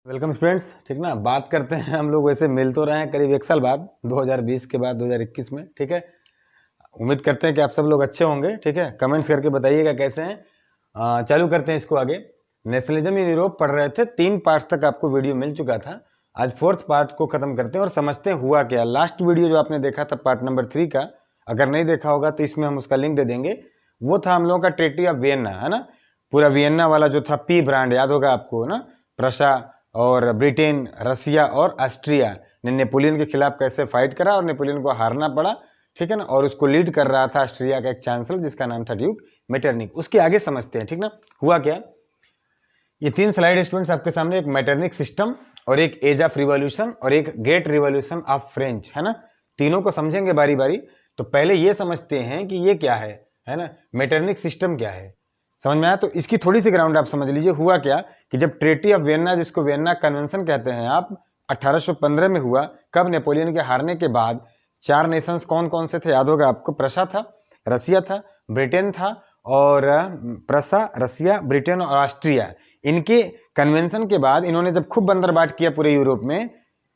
Welcome students. ठीक ना, बात करते हैं हम लोग। वैसे मिल तो रहे हैं करीब 1 साल बाद, 2020 के बाद 2021 में। ठीक है, उम्मीद करते हैं कि आप सब लोग अच्छे होंगे। ठीक है, कमेंट्स करके बताइएगा कैसे हैं। चालू करते हैं इसको आगे। नेशनलिज्म इन यूरोप पढ़ रहे थे, 3 पार्ट्स तक आपको वीडियो मिल चुका था। आज 4th पार्ट को खत्म करते हैं और समझते हैं हुआ क्या। लास्ट वीडियो जो आपने देखा था पार्ट नंबर 3 का, अगर नहीं देखा होगा तो इसमें हम उसका लिंक दे देंगे। वो था हम लोगों का ट्रीटी ऑफ वियना, है ना। पूरा वियना वाला जो था पी ब्रांड, याद होगा आपको ना। प्रशा और ब्रिटेन, रसिया और ऑस्ट्रिया ने नेपोलियन के खिलाफ कैसे फाइट करा और नेपोलियन को हारना पड़ा। ठीक है ना, और उसको लीड कर रहा था ऑस्ट्रिया का एक चांसलर जिसका नाम था ड्यूक मेटरनिक। उसके आगे समझते हैं। ठीक ना, हुआ क्या। ये 3 स्लाइड स्टूडेंट्स आपके सामने, एक मेटरनिक सिस्टम और एक एज ऑफ रिवॉल्यूशन और एक ग्रेट रिवॉल्यूशन ऑफ फ्रेंच, है ना। तीनों को समझेंगे बारी बारी। तो पहले ये समझते हैं कि ये क्या है ना, मेटरनिक सिस्टम क्या है। समझ में आया। तो इसकी थोड़ी सी ग्राउंड आप समझ लीजिए। हुआ क्या कि जब ट्रीटी ऑफ वियना, जिसको वियना कन्वेंशन कहते हैं आप, 1815 में हुआ। कब? नेपोलियन के हारने के बाद। 4 नेशंस कौन कौन से थे याद होगा आपको। प्रशा था, रसिया था, ब्रिटेन था और प्रशा, रसिया, ब्रिटेन और ऑस्ट्रिया। इनके कन्वेंशन के बाद इन्होंने जब खूब बंदरबाट किया पूरे यूरोप में,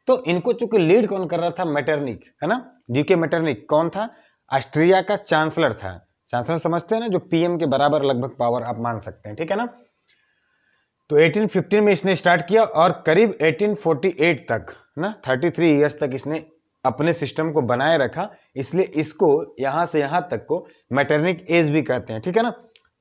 तो इनको चूंकि लीड कौन कर रहा था? मेटरनिक, है ना। जीके मेटरनिक कौन था? ऑस्ट्रिया का चांसलर था। चांसलर समझते हैं ना, जो पीएम के बराबर लगभग पावर आप मान सकते हैं। ठीक है ना। तो 1815 में इसने स्टार्ट किया और करीब 1848 तक ना, 33 ईयर्स तक इसने अपने सिस्टम को बनाए रखा। इसलिए इसको यहां से यहां तक को मेटरनिक एज भी कहते हैं। ठीक है ना।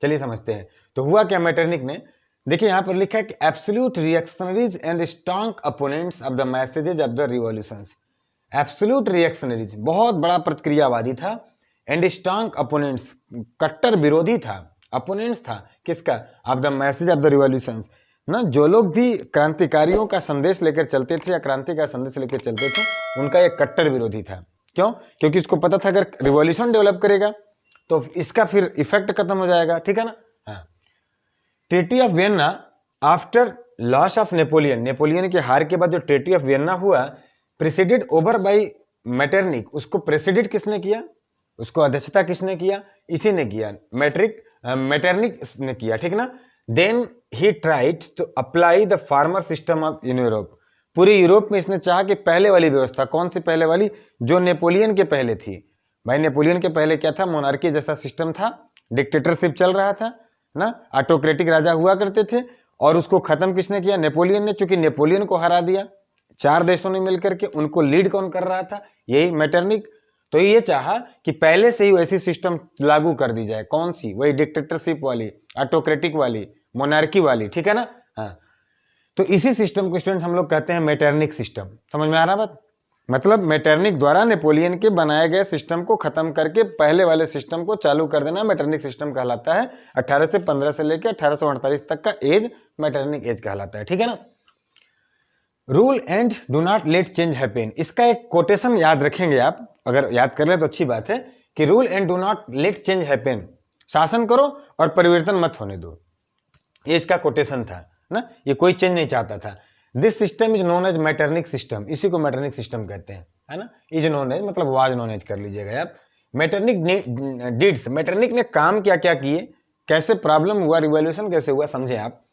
चलिए समझते हैं। तो हुआ क्या मेटरनिक ने। देखिए यहां पर लिखा है कि absolute reactionaries and strong opponents of the messages of the revolutions. Absolute reactionaries, बहुत बड़ा प्रतिक्रियावादी था। एंड स्ट्रॉन्ग अपोनेंट्स, कट्टर विरोधी था। अपोनेंट्स था किसका? Of the message of the revolutions ना। जो लोग भी क्रांतिकारियों का संदेश लेकर चलते थे या क्रांति का संदेश लेकर चलते थे, उनका एक कट्टर विरोधी था। क्यों? क्योंकि उसको पता था अगर रिवॉल्यूशन डेवलप करेगा तो इसका फिर इफेक्ट खत्म हो जाएगा। ठीक है ना। हाँ, treaty of Vienna after loss of Napoleon, Napoleon के हार के बाद जो ट्रीटी ऑफ वियना हुआ, प्रेसिडेड ओवर बाय मेटरनिक। उसको प्रेसिडेड किसने किया? उसको अध्यक्षता किसने किया? इसी ने किया, मेटरनिक ने किया। ठीक ना। Then he tried to apply the former system of in Europe. पूरे यूरोप में इसने चाहा कि पहले वाली व्यवस्था, कौन सी पहले वाली? जो नेपोलियन के पहले थी। भाई नेपोलियन के पहले क्या था? मोनार्की जैसा सिस्टम था, डिक्टेटरशिप चल रहा था ना, ऑटोक्रेटिक राजा हुआ करते थे। और उसको खत्म किसने किया? नेपोलियन ने। चूंकि नेपोलियन को हरा दिया 4 देशों ने मिलकर के, उनको लीड कौन कर रहा था? यही मेटरनिक। तो ये चाहा कि पहले से ही वैसी सिस्टम लागू कर दी जाए। कौन सी? वही डिक्टेटरशिप वाली, ऑटोक्रेटिक वाली, मोनार्की वाली। ठीक है ना। हाँ, तो इसी सिस्टम को स्टूडेंट्स हम लोग कहते हैं मेटरनिक सिस्टम। समझ में आ रहा बात? मतलब मेटरनिक द्वारा नेपोलियन के बनाए गए सिस्टम को खत्म करके पहले वाले सिस्टम को चालू कर देना मेटरनिक सिस्टम कहलाता है। 1815 से लेकर 1848 तक का एज मेटरनिक एज कहलाता है। ठीक है ना। Rule and do not let change happen, इसका एक कोटेशन याद रखेंगे आप, अगर याद कर लें तो अच्छी बात है कि rule and do not let change happen, शासन करो और परिवर्तन मत होने दो। ये इसका कोटेशन था ना। ये कोई चेंज नहीं चाहता था। This system is known as Metternich system, इसी को मेटरनिक सिस्टम कहते हैं, है ना। इज नोन एज मतलब वाज नोन एज कर लीजिएगा आप। मेटरनिक डिड्स, मेटरनिक ने काम क्या क्या किए, कैसे प्रॉब्लम हुआ, रिवॉल्यूशन कैसे हुआ, समझे आप।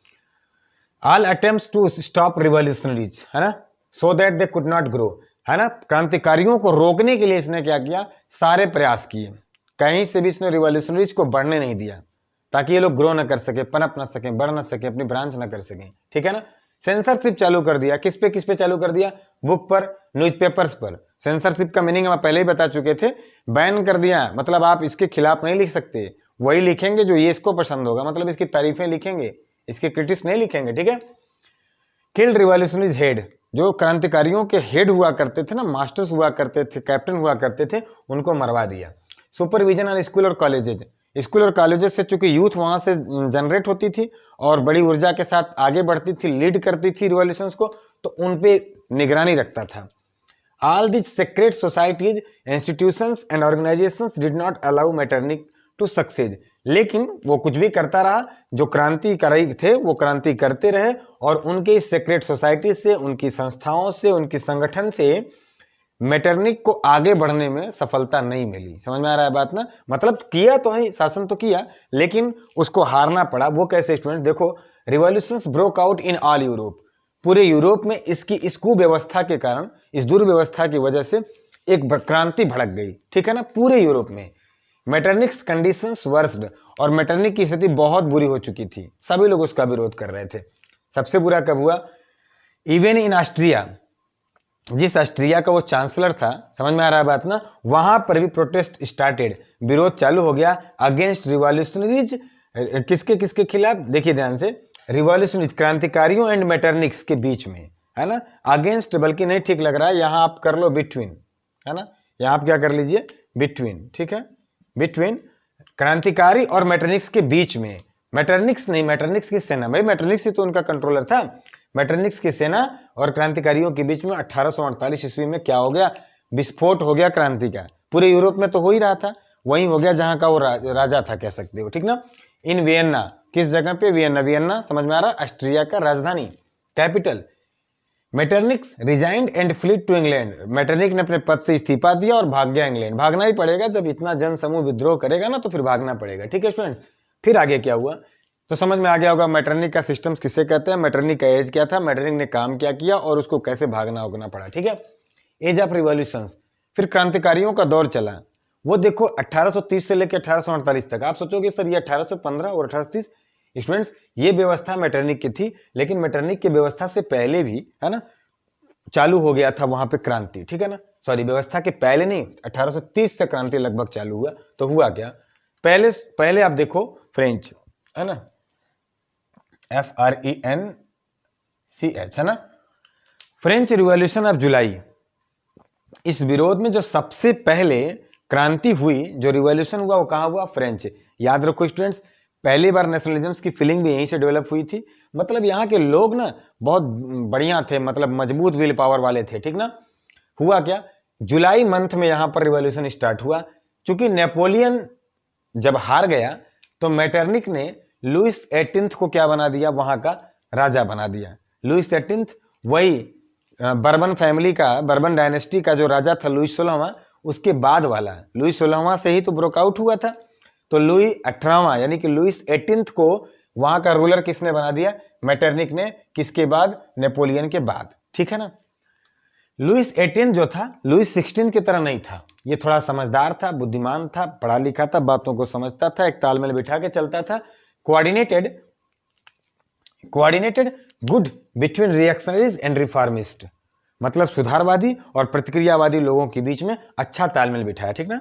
All attempts to stop revolutionaries, है ना, so that they could not grow, है ना। क्रांतिकारियों को रोकने के लिए इसने क्या किया? सारे प्रयास किए। कहीं से भी इसने रिवॉल्यूशनरीज को बढ़ने नहीं दिया, ताकि ये लोग ग्रो ना कर सके, पनप ना सके, बढ़ ना सके, अपनी ब्रांच ना कर सके। ठीक है ना। सेंसरशिप चालू कर दिया। किस पे चालू कर दिया? बुक पर, न्यूज़पेपर्स पर। सेंसरशिप का मीनिंग हम पहले ही बता चुके थे। बैन कर दिया, मतलब आप इसके खिलाफ नहीं लिख सकते, वही लिखेंगे जो ये इसको पसंद होगा, मतलब इसकी तारीफें लिखेंगे, इसके क्रिटिक्स नहीं लिखेंगे। ठीक है। किल्ड रिवॉल्यूशनरीज हेड, जो क्रांतिकारियों के हेड हुआ करते थे ना, मास्टर्स हुआ करते थे, कैप्टन हुआ करते थे, उनको मरवा दिया। सुपरविजन ऑन स्कूल और कॉलेजेज, स्कूल और कॉलेजेस से चूंकि यूथ वहां से जनरेट होती थी और बड़ी ऊर्जा के साथ आगे बढ़ती थी, लीड करती थी रिवॉल्यूशंस को, तो उन पे निगरानी रखता था। All this secret societies, institutions and organisations did not allow Metternich to succeed. लेकिन वो कुछ भी करता रहा, जो क्रांतिकारी थे वो क्रांति करते रहे, और उनके इस सेक्रेट सोसाइटी से, उनकी संस्थाओं से, उनकी संगठन से मेटरनिक को आगे बढ़ने में सफलता नहीं मिली। समझ में आ रहा है बात ना। मतलब किया तो है, शासन तो किया, लेकिन उसको हारना पड़ा। वो कैसे स्टूडेंट? देखो, revolutions broke out in all Europe, पूरे यूरोप में इसकी इस कुव्यवस्था के कारण, इस दुर्व्यवस्था की वजह से एक क्रांति भड़क गई, ठीक है ना, पूरे यूरोप में। मैटरनिक्स कंडीशंस वर्स्ड, और मैटरनिक की स्थिति बहुत बुरी हो चुकी थी, सभी लोग उसका विरोध कर रहे थे। सबसे बुरा कब हुआ? इवन इन ऑस्ट्रिया, जिस ऑस्ट्रिया का वो चांसलर था, समझ में आ रहा है बात ना, वहां पर भी प्रोटेस्ट स्टार्टेड, विरोध चालू हो गया अगेंस्ट रिवॉल्यूशनरीज। किसके किसके खिलाफ? देखिए ध्यान से, रिवॉल्यूशनरीज क्रांतिकारियों एंड मैटरनिक्स के बीच में, है ना, अगेंस्ट बल्कि नहीं ठीक लग रहा है, यहां आप कर लो बिटवीन, है ना, यहां आप क्या कर लीजिए, बिटवीन, ठीक है, बिटवीन क्रांतिकारी और मैटरनिक्स के बीच में। मैटरनिक्स नहीं, मैटरनिक्स की सेना, भाई मैटरनिक्स ही तो उनका कंट्रोलर था। मैटरनिक्स की सेना और क्रांतिकारियों के बीच में 1848 ईस्वी में क्या हो गया? विस्फोट हो गया क्रांति का। पूरे यूरोप में तो हो ही रहा था, वहीं हो गया जहां का वो राजा था, कह सकते हो, ठीक ना। इन वियन्ना, किस जगह पे? वियन्ना। वियन्ना समझ में आ रहा? ऑस्ट्रिया का राजधानी, capital. Metternich's resigned and fled to England. Metternich ने अपने पद से इस्तीफा दिया और भाग गया इंग्लैंड। भागना ही पड़ेगा, जब इतना जनसमूह विद्रोह करेगा ना तो फिर भागना पड़ेगा, ठीक है स्टूडेंट्स। फिर आगे क्या हुआ तो समझ में आ गया होगा। मैटरनिक का सिस्टम्स किसे कहते हैं, मैटरनिक का एज क्या था, मैटरनिक ने काम क्या किया और उसको कैसे भागना उगना पड़ा, ठीक है। Age of revolutions. फिर क्रांतिकारियों का दौर चला, वो देखो 1830 से लेकर 1848 तक। आप सोचोगे सर ये 1815 और 1830, स्टूडेंट्स ये व्यवस्था मैटरनिक की थी, लेकिन मैटरनिक की व्यवस्था से पहले भी, है ना, चालू हो गया था वहां पे क्रांति, ठीक है ना। सॉरी, व्यवस्था के पहले नहीं, 1830 से क्रांति लगभग चालू हुआ। तो हुआ क्या? पहले आप देखो फ्रेंच, है ना, FRENCH, है ना, फ्रेंच रिवॉल्यूशन ऑफ जुलाई। इस विरोध में जो सबसे पहले क्रांति हुई, जो रिवॉल्यूशन हुआ, वो कहां हुआ? फ्रेंच। याद रखो स्टूडेंट्स, पहली बार नेशनलिज्म की फीलिंग भी यहीं से डेवलप हुई थी। मतलब यहाँ के लोग ना बहुत बढ़िया थे, मतलब मजबूत विल पावर वाले थे, ठीक ना। हुआ क्या? जुलाई मंथ में यहाँ पर रिवॉल्यूशन स्टार्ट हुआ। चूंकि नेपोलियन जब हार गया तो मैटरनिक ने लुइस 18 को क्या बना दिया? वहां का राजा बना दिया। लुइस 18 वही बर्बन फैमिली का, बर्बन डायनेस्टी का जो राजा था लुइस 16वां, उसके बाद वाला। लुइस 16वां से ही तो ब्रोकआउट हुआ था। तो लुई 18वां यानी कि लुइस 18 को वहां का रूलर किसने बना दिया? मैटरनिक ने। किसके बाद? नेपोलियन के बाद, ठीक है ना। लुइस 18 जो था, लुइस 16 की तरह नहीं था। ये थोड़ा समझदार था, बुद्धिमान था, पढ़ा लिखा था, बातों को समझता था, एक तालमेल बिठा के चलता था। Coordinated good between reactionaries and reformist, मतलब सुधारवादी और प्रतिक्रियावादी लोगों के बीच में अच्छा तालमेल बिठाया, ठीक ना।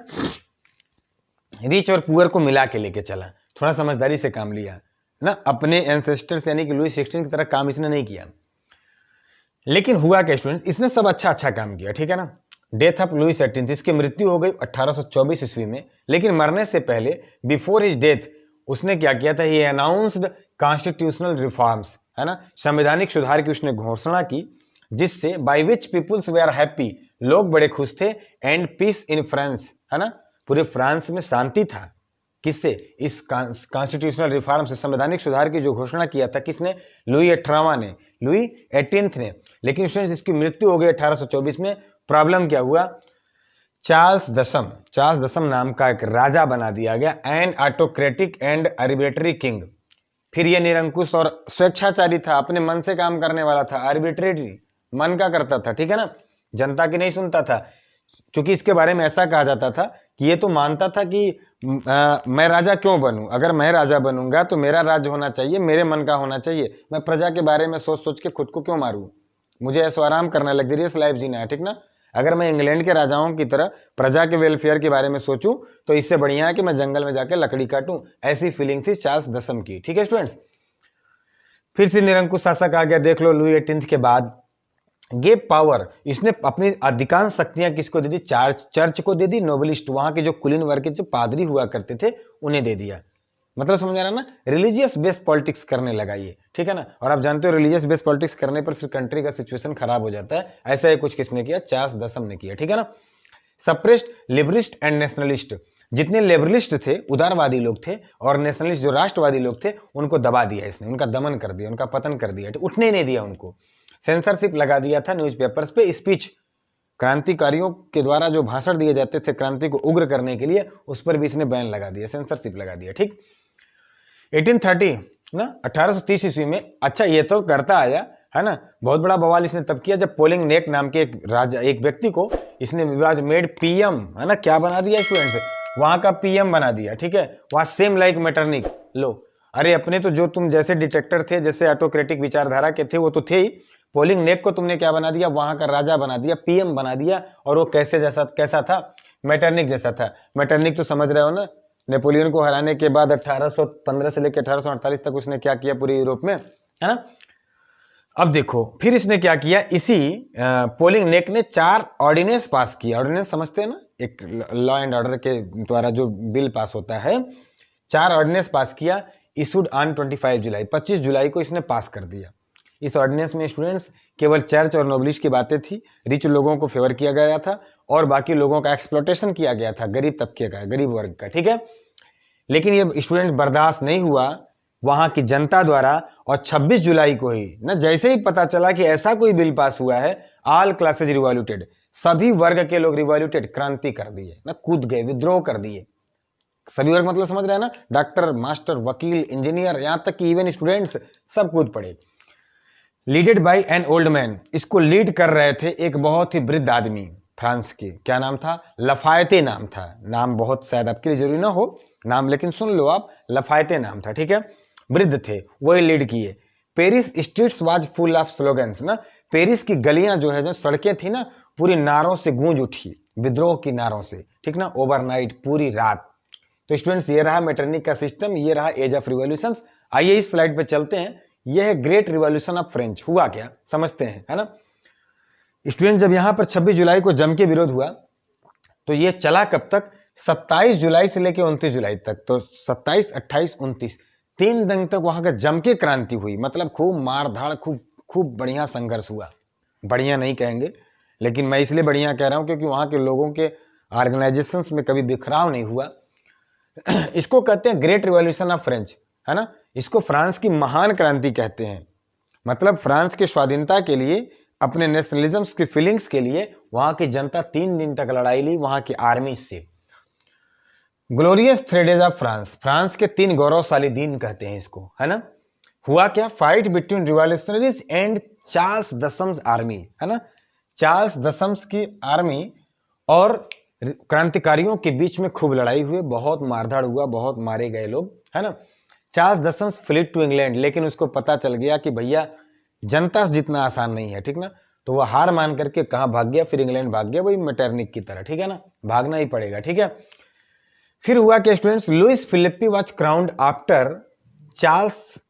रिच और पुअर को मिला के लेके चला, थोड़ा समझदारी से काम लिया ना। अपने एंसेस्टर्स यानी कि लुइस 16 की तरह काम इसने नहीं किया। लेकिन हुआ क्या स्टूडेंट्स, इसने सब अच्छा काम किया, ठीक है ना। डेथ ऑफ लुइस 18, इसकी मृत्यु हो गई 1824 ईस्वी में। लेकिन मरने से पहले, बिफोर हिज डेथ, उसने क्या किया था? ही अनाउंस्ड कॉन्स्टिट्यूशनल रिफॉर्म्स, है ना, संवैधानिक सुधार की उसने घोषणा की, जिससे बाय विच पीपुल्स वे आर हैप्पी, लोग बड़े खुश थे, एंड पीस इन फ्रांस, है ना, पूरे फ्रांस में शांति था। किससे? इस कॉन्स्टिट्यूशनल रिफॉर्म से, संवैधानिक सुधार की जो घोषणा किया था, किसने? लुई 18वां ने, लुई 18 ने। लेकिन इसकी मृत्यु हो गई 1824 में। प्रॉब्लम क्या हुआ? चार्ल्स दशम नाम का एक राजा बना दिया गया, N autocratic and arbitrary king. फिर यह निरंकुश और स्वेच्छाचारी था, अपने मन से काम करने वाला था, आर्बिट्रेरी, मन का करता था, ठीक है ना, जनता की नहीं सुनता था। क्योंकि इसके बारे में ऐसा कहा जाता था कि ये तो मानता था कि मैं राजा क्यों बनूं, अगर मैं राजा बनूंगा तो मेरा राज्य होना चाहिए, मेरे मन का होना चाहिए, मैं प्रजा के बारे में सोच सोच के खुद को क्यों मारूं, मुझे ऐसो आराम करना, लग्जरियस लाइफ जीना है, ठीक ना। अगर मैं इंग्लैंड के राजाओं की तरह प्रजा के वेलफेयर के बारे में सोचूं तो इससे बढ़िया है कि मैं जंगल में जाकर लकड़ी काटूं। ऐसी फीलिंग थी चार्ल्स दशम की, ठीक है स्टूडेंट्स। फिर से निरंकुश शासक आ गया, देख लो, लुई 18 के बाद। गेव पावर, इसने अपनी अधिकांश शक्तियां किसको दे दी? चर्च को दे दी, नोबलिस्ट, वहां के जो कुलीन वर्ग के जो पादरी हुआ करते थे उन्हें दे दिया। मतलब समझ आ रहा ना, रिलीजियस बेस्ड पॉलिटिक्स करने लगा ये, ठीक है ना। और आप जानते हो रिलीजियस बेस्ड पॉलिटिक्स करने पर फिर कंट्री का सिचुएशन खराब हो जाता है। ऐसा ही कुछ किसने किया? चार्ल्स दशम ने किया, ठीक है ना। सप्रेस्ड लिबरिस्ट एंड नेशनलिस्ट, जितने लिबरलिस्ट थे, उदारवादी लोग थे, और नेशनलिस्ट जो राष्ट्रवादी लोग थे, उनको दबा दिया इसने, उनका दमन कर दिया, उनका पतन कर दिया, उठने नहीं दिया उनको। सेंसरशिप लगा दिया था न्यूज़पेपर्स पे। स्पीच, क्रांतिकारियों के द्वारा जो भाषण दिए जाते थे क्रांति को उग्र करने के लिए, उस पर भी इसने बैन लगा दिया, सेंसरशिप लगा दिया, ठीक। 1830 ना 1830 ईस्वी में, अच्छा ये तो करता आया, है ना। बहुत बड़ा बवाल इसने तब किया जब पोलिंग नेक नाम के एक राजा, एक व्यक्ति को इसने विवाज मेड पीएम, है ना, क्या बना दिया स्टूडेंट्स, वहां का पीएम बना दिया, ठीक है। वहां सेम लाइक मेटरनिक, लो अरे अपने तो जो तुम जैसे डिटेक्टर थे, जैसे ऑटोक्रेटिक विचारधारा के थे वो तो थे ही, पोलिंग नेक को तुमने क्या बना दिया, वहां का राजा बना दिया, पीएम बना दिया। और वो कैसा था, मेटरनिक जैसा था। मेटरनिक तो समझ रहे हो ना, नेपोलियन को हराने के बाद 1815 से लेकर 1848 तक उसने क्या किया पूरे यूरोप में, है ना। अब देखो फिर इसने क्या किया, इसी पोलिंग नेक ने 4 ऑर्डिनेंस पास किया। ऑर्डिनेंस समझते हैं ना, एक लॉ एंड ऑर्डर के द्वारा जो बिल पास होता है, 4 ऑर्डिनेंस पास किया, इशूड ऑन 25 जुलाई, 25 जुलाई को इसने पास कर दिया। इस ऑर्डिनेंस में स्टूडेंट्स केवल चर्च और नोबलिश की बातें थी, रिच लोगों को फेवर किया गया था और बाकी लोगों का एक्सप्लॉटेशन किया गया था, गरीब तबके का, गरीब वर्ग का, ठीक है। लेकिन ये स्टूडेंट बर्दाश्त नहीं हुआ वहां की जनता द्वारा, और 26 जुलाई को ही ना जैसे ही पता चला कि ऐसा कोई बिल पास हुआ है, ऑल क्लासेज रिवॉल्यूटेड, सभी वर्ग के लोग रिवॉल्यूटेड, क्रांति कर दिए ना, कूद गए, विद्रोह कर दिए। सभी वर्ग मतलब समझ रहे हैं ना, डॉक्टर, मास्टर, वकील, इंजीनियर, यहां तक कि इवन स्टूडेंट्स सब कूद पड़े। Leaded by an old man, इसको लीड कर रहे थे एक बहुत ही वृद्ध आदमी फ्रांस के, क्या नाम था, लफायते नाम था। नाम बहुत शायद आपके लिए जरूरी ना हो नाम, लेकिन सुन लो आप, लफायते नाम था, ठीक है। वृद्ध थे, वही लीड किए। Paris streets was full of slogans ना, पेरिस की गलियां जो है, जो सड़कें थी ना, पूरी नारों से गूंज उठी, विद्रोह की नारों से, ठीक ना, ओवरनाइट, पूरी रात। तो स्टूडेंट्स ये रहा मेटरनिक का सिस्टम, ये रहा एज ऑफ रिवॉल्यूशंस। आइए इस स्लाइड पे चलते हैं, यह है ग्रेट रिवॉल्यूशन ऑफ फ्रेंच। हुआ क्या समझते हैं, है ना स्टूडेंट। जब यहां पर 26 जुलाई को जम के विरोध हुआ तो ये चला कब तक, 27 जुलाई से लेकर 29 जुलाई तक। तो 27, 28, 29 3 दिन तक वहां का जम के क्रांति हुई, मतलब खूब मार धाड़, खूब बढ़िया संघर्ष हुआ। बढ़िया नहीं कहेंगे, लेकिन मैं इसलिए बढ़िया कह रहा हूं क्योंकि वहां के लोगों के ऑर्गेनाइजेशंस में कभी बिखराव नहीं हुआ। इसको कहते हैं ग्रेट रिवॉल्यूशन ऑफ फ्रेंच, है ना। इसको फ्रांस की महान क्रांति कहते हैं। मतलब फ्रांस के स्वाधीनता के लिए, अपने नेशनलिज्म की फीलिंग्स के लिए वहां की जनता 3 दिन तक लड़ाई ली वहां की आर्मी से। ग्लोरियस थ्रेडेज ऑफ फ्रांस, फ्रांस के 3 गौरवशाली दिन कहते हैं इसको, है ना। हुआ क्या, fight between revolutionaries and Charles दशम्स आर्मी, है ना। चार्ल्स दशम्स की आर्मी और क्रांतिकारियों के बीच में खूब लड़ाई हुई, बहुत मारधाड़ हुआ, बहुत मारे गए लोग, है ना। चार्ल्स दशम्स फ्लीड टू इंग्लैंड, लेकिन उसको पता चल गया कि भैया जनता से जितना आसान नहीं है, ठीक ना। तो वह हार मान करके कहाँ भाग गया, फिर इंग्लैंड भाग गया, वही मेटरनिक की तरह, ठीक है ना, भागना ही पड़ेगा, ठीक है। फिर हुआ क्या students, Louis Philippe was crowned after Charles,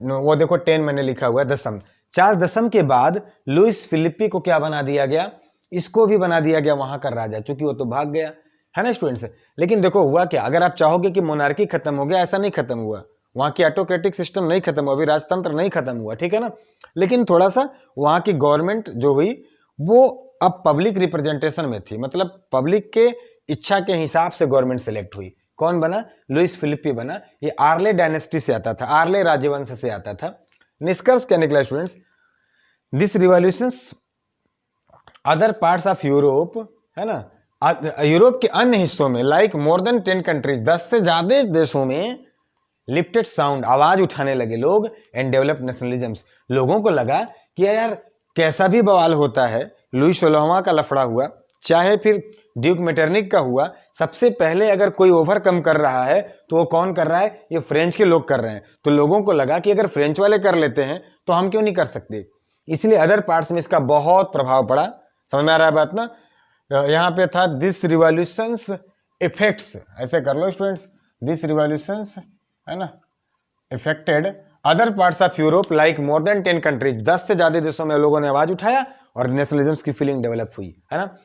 वो देखो 10 मैंने लिखा हुआ है, दशम, चार्ल्स दशम के बाद लुइस फिलिप्पी को क्या बना दिया गया, इसको भी बना दिया गया वहां का राजा, चूंकि वो तो भाग गया, है ना स्टूडेंट्स। लेकिन देखो हुआ क्या, अगर आप चाहोगे कि मोनार्की खत्म हो गया, ऐसा नहीं खत्म हुआ, वहां की ऑटोक्रेटिक सिस्टम नहीं खत्म हुआ, अभी राजतंत्र नहीं खत्म हुआ, ठीक है ना। लेकिन थोड़ा सा वहां की गवर्नमेंट जो हुई वो अब पब्लिक रिप्रेजेंटेशन में थी, मतलब पब्लिक के इच्छा के हिसाब से गवर्नमेंट सेलेक्ट हुई। कौन बना, लुइस फिलिप्पी बना। ये आर्ले डायनेस्टी से आता था, आर्ले राजवंश से आता था। निष्कर्ष क्या निकला students, this revolutions other parts of Europe, है ना, यूरोप के अन्य हिस्सों में, लाइक मोर देन 10 कंट्रीज, 10 से ज्यादा देशों में लिफ्टेड साउंड, आवाज उठाने लगे लोग, एंड डेवलप नेशनलिज्म्स। लोगों को लगा कि यार कैसा भी बवाल होता है, लुई 16वां का लफड़ा हुआ, चाहे फिर ड्यूक मेटरनिक का हुआ, सबसे पहले अगर कोई ओवरकम कर रहा है तो वो कौन कर रहा है, ये फ्रेंच के लोग कर रहे हैं। तो लोगों को लगा कि अगर फ्रेंच वाले कर लेते हैं तो हम क्यों नहीं कर सकते, इसलिए अदर पार्ट्स में इसका बहुत प्रभाव पड़ा। समझ में आ रहा है बात ना। यहाँ पे था दिस रिवॉल्यूशंस इफेक्ट्स, ऐसे कर लो स्टूडेंट्स, दिस रिवॉल्यूशंस, है ना, affected other parts of Europe like more than 10 countries, 10 से ज्यादा देशों में लोगों ने आवाज उठाया और नेशनलिज्म की फीलिंग डेवलप हुई, है ना।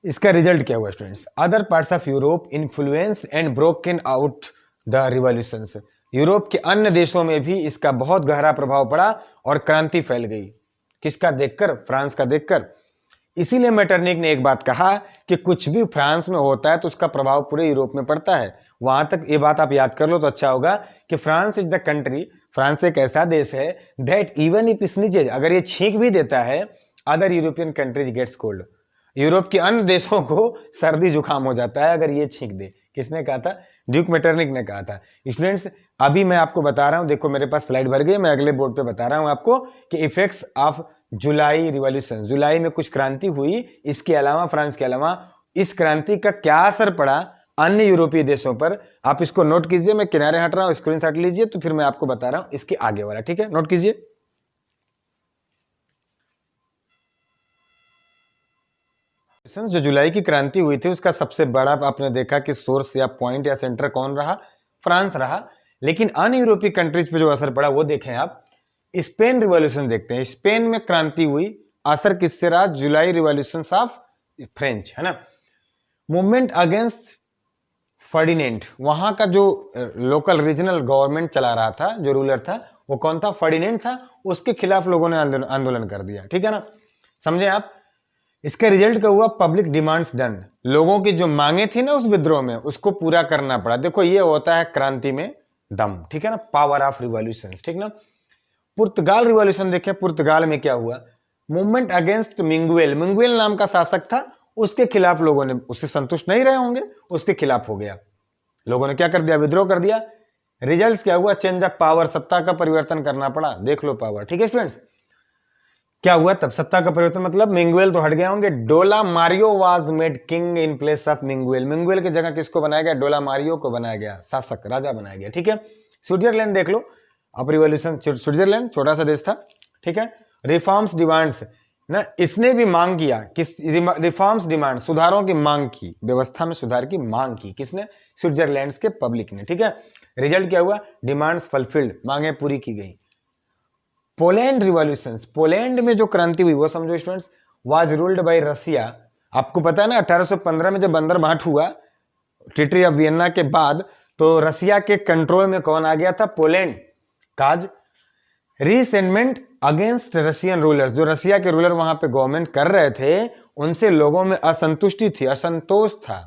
इसका रिजल्ट क्या हुआ students, other parts of Europe influence and broken out the revolutions, Europe के अन्य देशों में भी इसका बहुत गहरा प्रभाव पड़ा और क्रांति फैल गई। किसका देखकर, फ्रांस का देखकर। इसीलिए मेटरनिक ने एक बात कहा कि कुछ भी फ्रांस में होता है तो उसका प्रभाव पूरे यूरोप में पड़ता है। वहां तक ये बात आप याद कर लो तो अच्छा होगा कि France is the country, France एक ऐसा देश है दैट इवन इफ स्नीजेज, अगर ये छींक भी देता है, other European countries gets cold, Europe के अन्य देशों को सर्दी जुकाम हो जाता है अगर ये छींक दे। किसने कहा था? ड्यूक मेटरनिक ने कहा था। स्टूडेंट्स अभी मैं आपको बता रहा हूं, देखो मेरे पास स्लाइड भर गई, मैं अगले बोर्ड पे बता रहा हूं आपको कि इफेक्ट्स ऑफ जुलाई रिवॉल्यूशन, जुलाई में कुछ क्रांति हुई, इसके अलावा फ्रांस के अलावा इस क्रांति का क्या असर पड़ा अन्य यूरोपीय देशों पर। आप इसको नोट कीजिए, मैं किनारे हट रहा हूं, स्क्रीनशॉट लीजिए, तो फिर मैं आपको बता रहा हूं इसके आगे वाला, ठीक है? नोट कीजिए। जो जुलाई की क्रांति हुई थी उसका सबसे बड़ा आपने देखा कि सोर्स या पॉइंट या सेंटर कौन रहा? फ्रांस रहा। लेकिन अन्य यूरोपीय कंट्रीज पे जो असर पड़ा वो देखें आप। स्पेन रिवॉल्यूशन देखते हैं, स्पेन में क्रांति हुई, असर किससे रहा? जुलाई रिवॉल्यूशन ऑफ फ्रेंच, है ना। मूवमेंट अगेंस्ट फर्डिनेंट, वहां का जो लोकल रीजनल गवर्नमेंट चला रहा था, जो रूलर था वो कौन था? फर्डिनेंट था। उसके खिलाफ लोगों ने आंदोलन कर दिया, ठीक है ना, समझे आप। इसका रिजल्ट क्या हुआ? पब्लिक डिमांड्स डन, लोगों की जो मांगे थी ना उस विद्रोह में उसको पूरा करना पड़ा। देखो ये होता है क्रांति में दम, ठीक है ना, पावर ऑफ रिवॉल्यूशन, ठीक ना। पुर्तगाल रिवॉल्यूशन देखे, पुर्तगाल में क्या हुआ? मूवमेंट अगेंस्ट मिंगुएल, मिंगुएल नाम का शासक था, उसके खिलाफ लोगों ने, उससे संतुष्ट नहीं रहे होंगे, उसके खिलाफ हो गया, लोगों ने क्या कर दिया? विद्रोह कर दिया। रिजल्ट क्या हुआ? चेंज ऑफ पावर, सत्ता का परिवर्तन करना पड़ा। देख लो पावर, ठीक है स्टूडेंट्स। क्या हुआ तब? सत्ता का परिवर्तन मतलब मिंगुएल तो हट गए होंगे, Dona Maria was made king in place of Miguel, Miguel की जगह किसको बनाया गया? डोला मारियो को बनाया गया, शासक राजा बनाया गया, ठीक है। स्विट्जरलैंड देख लो, अब रिवॉल्यूशन, स्विट्जरलैंड छोटा सा देश था, ठीक है। रिफॉर्म्स डिमांड्स ना, इसने भी मांग किया, किस रिफॉर्म्स डिमांड, सुधारों की मांग की, व्यवस्था में सुधार की मांग की, किसने? स्विट्जरलैंड के पब्लिक ने, ठीक है। रिजल्ट क्या हुआ? डिमांड्स फुलफिल्ड, मांगे पूरी की गई। पोलैंड रिवॉल्यूशंस, पोलैंड में जो क्रांति हुई वो समझो स्टूडेंट्स, वाज रूल्ड बाय रसिया। आपको पता है ना 1815 में जब बंदरबांट हुआ ट्रीटी ऑफ वियना के बाद, तो रसिया के कंट्रोल में कौन आ गया था? पोलैंड। काज रीसेंटमेंट अगेंस्ट रशियन रूलर्स, जो रसिया के रूलर वहां पे गवर्नमेंट कर रहे थे उनसे लोगों में असंतुष्टि थी, असंतोष था,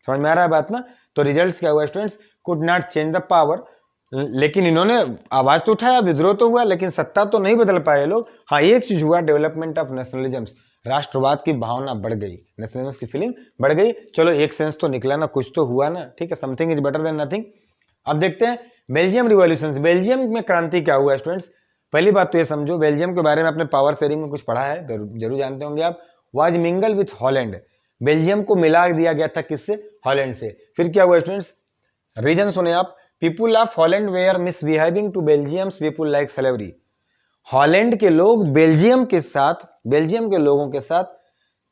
समझ में आ रहा है बात ना। तो रिजल्ट्स क्या हुआ students? Could not change the power, लेकिन इन्होंने आवाज तो उठाया, विद्रोह तो हुआ, लेकिन सत्ता तो नहीं बदल पाए लोग। हाँ एक चीज हुआ, डेवलपमेंट ऑफ नेशनलिज्म्स, राष्ट्रवाद की भावना बढ़ गई, नेशनलिज्म की फीलिंग बढ़ गई। चलो एक सेंस तो निकला ना, कुछ तो हुआ ना, ठीक है, something is better than nothing. अब देखते हैं बेल्जियम रिवॉल्यूशन। बेल्जियम में क्रांति क्या हुआ स्टूडेंट्स? पहली बात तो ये समझो, बेल्जियम के बारे में अपने पावर शेयरिंग में कुछ पढ़ा है, जरूर जानते होंगे आप। Was mingle with Holland, Belgium को मिला दिया गया था किससे? हॉलैंड से। फिर क्या हुआ स्टूडेंट्स? रीजन सुने आप। People of Holland were misbehaving to Belgium's people like slavery, Holland के लोग बेल्जियम के साथ, बेल्जियम के लोगों के साथ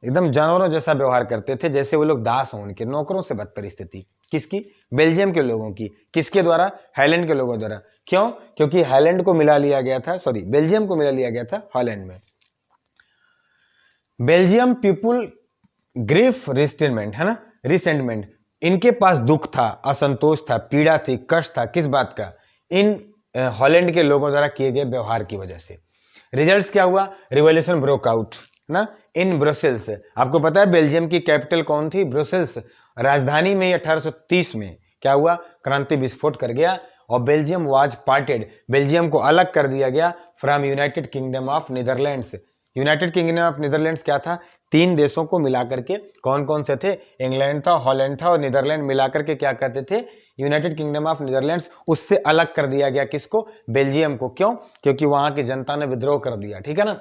एकदम जानवरों जैसा व्यवहार करते थे, जैसे वो लोग दास हों, उनके नौकरों से बदतर स्थिति। किसकी? बेल्जियम के लोगों की। किसके द्वारा? हॉलैंड के लोगों द्वारा। क्यों? क्योंकि हॉलैंड को मिला लिया गया था, सॉरी बेल्जियम को मिला लिया गया था हॉलैंड में। बेल्जियम पीपुल ग्रीफ रिसेंटमेंट, है ना, रिसेंटमेंट, इनके पास दुख था, असंतोष था, पीड़ा थी, कष्ट था, किस बात का? इन हॉलैंड के लोगों द्वारा किए गए व्यवहार की वजह से। रिजल्ट्स क्या हुआ? रिवॉल्यूशन ब्रोक आउट ना इन ब्रुसेल्स। आपको पता है बेल्जियम की कैपिटल कौन थी? ब्रुसेल्स। राजधानी में 1830 में क्या हुआ? क्रांति विस्फोट कर गया और बेल्जियम वाज पार्टेड, बेल्जियम को अलग कर दिया गया from United kingdom of Netherlands. United kingdom of Netherlands क्या था? 3 देशों को मिलाकर के, कौन कौन से थे? इंग्लैंड था, हॉलैंड था और नीदरलैंड, मिलाकर के क्या कहते थे? United kingdom of Netherlands. उससे अलग कर दिया गया किसको? बेल्जियम को। क्यों? क्योंकि वहां की जनता ने विद्रोह कर दिया, ठीक है ना।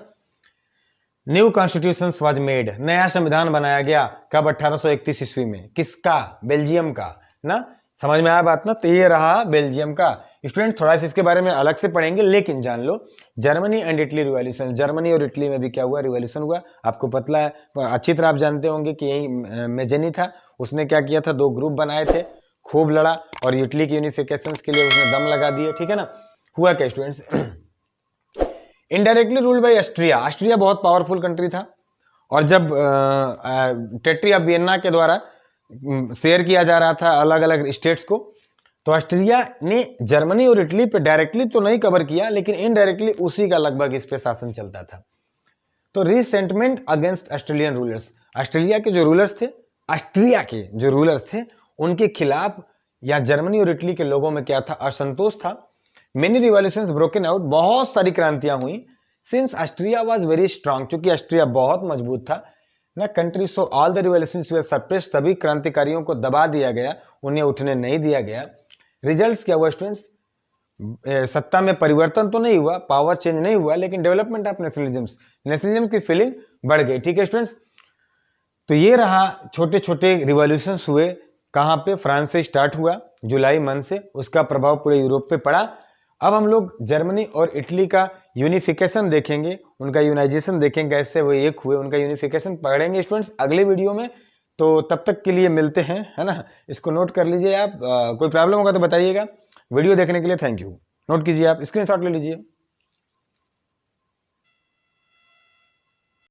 न्यू कॉन्स्टिट्यूशन वाज मेड, नया संविधान बनाया गया, कब? 1831 ईस्वी में। किसका? बेल्जियम का ना। समझ में आया बात ना। तो ये रहा बेल्जियम का। स्टूडेंट्स थोड़ा सा इसके बारे में अलग से पढ़ेंगे, लेकिन जान लो Germany and Italy revolution, Germany और इटली में भी क्या हुआ? रिवॉल्यूशन हुआ। आपको पता है, अच्छी तरह आप जानते होंगे कि यही मेजेनी था, उसने क्या किया था? 2 ग्रुप बनाए थे, खूब लड़ा और इटली की यूनिफिकेशन के लिए उसने दम लगा दिए, ठीक है ना। हुआ क्या students? Indirectly ruled by Austria, Austria बहुत पावरफुल कंट्री था और जब ट्रीटी ऑफ वियना के द्वारा शेयर किया जा रहा था अलग अलग स्टेट्स को, तो ऑस्ट्रिया ने जर्मनी और इटली पे डायरेक्टली तो नहीं कवर किया, लेकिन इनडायरेक्टली उसी का लगभग इस पे शासन चलता था। तो resentment against Australian rulers, Australia के जो रूलर्स थे, ऑस्ट्रिया के जो रूलर्स थे उनके खिलाफ या जर्मनी और इटली के लोगों में क्या था? असंतोष था। मेनी रिवॉल्यूशंस ब्रोकन आउट, बहुत सारी क्रांतियां हुई। Since Austria was very strong, चूंकि ऑस्ट्रिया बहुत मजबूत था, ना country so all the revolutions were suppressed, सभी क्रांतिकारियों को दबा दिया गया, उन्हें उठने नहीं दिया गया। रिजल्ट्स क्या हुआ स्टूडेंट्स? सत्ता में परिवर्तन तो नहीं हुआ, पावर चेंज नहीं हुआ, लेकिन डेवलपमेंट ऑफ नेशनलिज्म की फीलिंग बढ़ गई। ठीक है स्टूडेंट्स, तो ये रहा छोटे छोटे रिवॉल्यूशंस हुए। कहाँ पे? फ्रांस से स्टार्ट हुआ जुलाई मंथ से, उसका प्रभाव पूरे यूरोप पे पड़ा। अब हम लोग जर्मनी और इटली का यूनिफिकेशन देखेंगे, उनका यूनाइजेशन देखेंगे, कैसे वो एक हुए, उनका यूनिफिकेशन पढ़ेंगे स्टूडेंट्स अगले वीडियो में। तो तब तक के लिए मिलते हैं, है ना, इसको नोट कर लीजिए आप। कोई प्रॉब्लम होगा तो बताइएगा। वीडियो देखने के लिए थैंक यू। नोट कीजिए, आप स्क्रीनशॉट ले लीजिए।